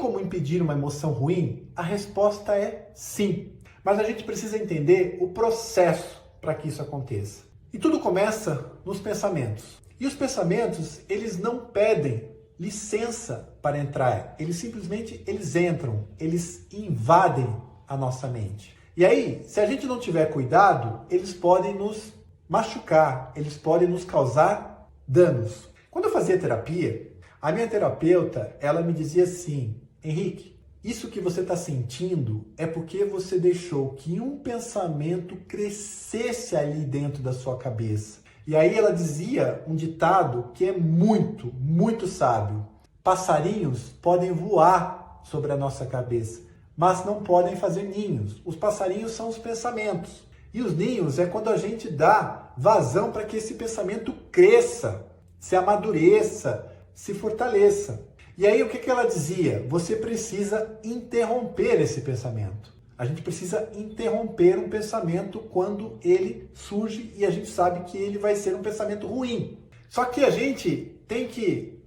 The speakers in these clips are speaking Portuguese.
como impedir uma emoção ruim? A resposta é sim. Mas a gente precisa entender o processo para que isso aconteça. E tudo começa nos pensamentos. E os pensamentos, eles não pedem licença para entrar. Eles entram, eles invadem a nossa mente. E aí, se a gente não tiver cuidado, eles podem nos machucar, eles podem nos causar danos. Quando eu fazia terapia, a minha terapeuta, ela me dizia assim: Henrique, isso que você está sentindo é porque você deixou que um pensamento crescesse ali dentro da sua cabeça. E aí ela dizia um ditado que é muito, muito sábio. Passarinhos podem voar sobre a nossa cabeça, mas não podem fazer ninhos. Os passarinhos são os pensamentos. E os ninhos é quando a gente dá vazão para que esse pensamento cresça, se amadureça, se fortaleça. E aí o que ela dizia? Você precisa interromper esse pensamento. A gente precisa interromper um pensamento quando ele surge e a gente sabe que ele vai ser um pensamento ruim. Só que a gente tem que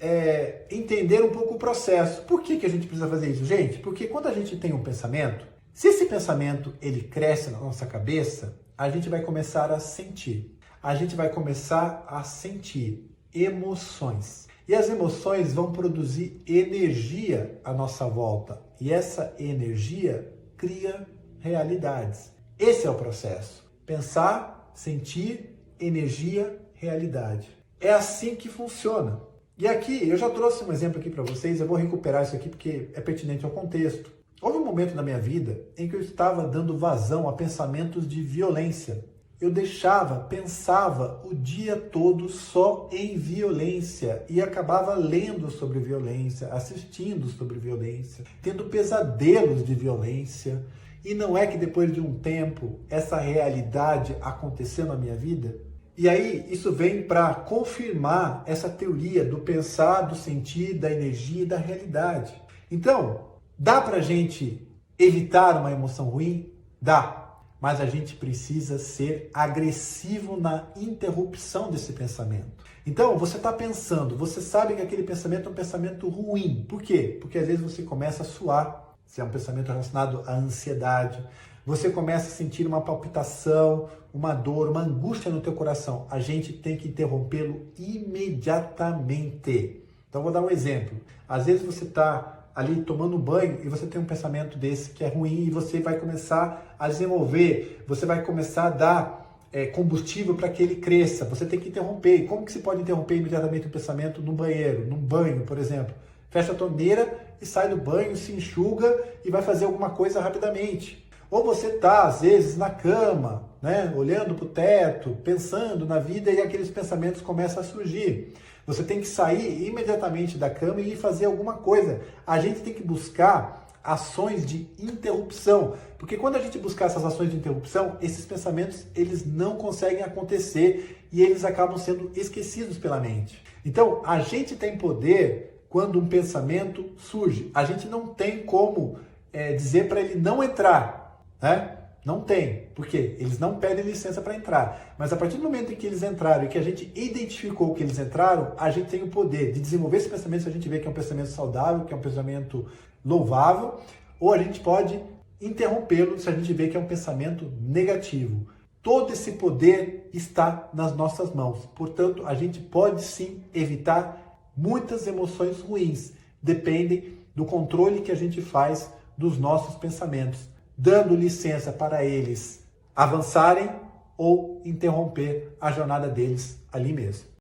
entender um pouco o processo. Por que a gente precisa fazer isso, gente? Porque quando a gente tem um pensamento, se esse pensamento ele cresce na nossa cabeça, a gente vai começar a sentir. A gente vai começar a sentir emoções. E as emoções vão produzir energia à nossa volta. E essa energia cria realidades. Esse é o processo. Pensar, sentir, energia, realidade. É assim que funciona. E aqui, eu já trouxe um exemplo aqui para vocês, eu vou recuperar isso aqui porque é pertinente ao contexto. Houve um momento na minha vida em que eu estava dando vazão a pensamentos de violência. Eu pensava o dia todo só em violência e acabava lendo sobre violência, assistindo sobre violência, tendo pesadelos de violência. E não é que depois de um tempo essa realidade aconteceu na minha vida? E aí isso vem para confirmar essa teoria do pensar, do sentir, da energia e da realidade. Então, dá para a gente evitar uma emoção ruim? Dá. Mas a gente precisa ser agressivo na interrupção desse pensamento. Então, você está pensando, você sabe que aquele pensamento é um pensamento ruim. Por quê? Porque às vezes você começa a suar, se é um pensamento relacionado à ansiedade. Você começa a sentir uma palpitação, uma dor, uma angústia no teu coração. A gente tem que interrompê-lo imediatamente. Então, vou dar um exemplo. Às vezes você está ali tomando banho e você tem um pensamento desse que é ruim e você vai começar a desenvolver, você vai começar a dar combustível para que ele cresça. Você tem que interromper. E como que se pode interromper imediatamente o pensamento no banheiro, num banho, por exemplo? Fecha a torneira e sai do banho, se enxuga e vai fazer alguma coisa rapidamente. Ou você está, às vezes, na cama, né, olhando para o teto, pensando na vida e aqueles pensamentos começam a surgir. Você tem que sair imediatamente da cama e ir fazer alguma coisa. A gente tem que buscar ações de interrupção, porque quando a gente buscar essas ações de interrupção, esses pensamentos eles não conseguem acontecer e eles acabam sendo esquecidos pela mente. Então, a gente tem poder quando um pensamento surge. A gente não tem como dizer para ele não entrar, né? Não tem, porque eles não pedem licença para entrar. Mas a partir do momento em que eles entraram e que a gente identificou que eles entraram, a gente tem o poder de desenvolver esse pensamento se a gente vê que é um pensamento saudável, que é um pensamento louvável, ou a gente pode interrompê-lo se a gente vê que é um pensamento negativo. Todo esse poder está nas nossas mãos. Portanto, a gente pode sim evitar muitas emoções ruins. Dependem do controle que a gente faz dos nossos pensamentos, dando licença para eles avançarem ou interromper a jornada deles ali mesmo.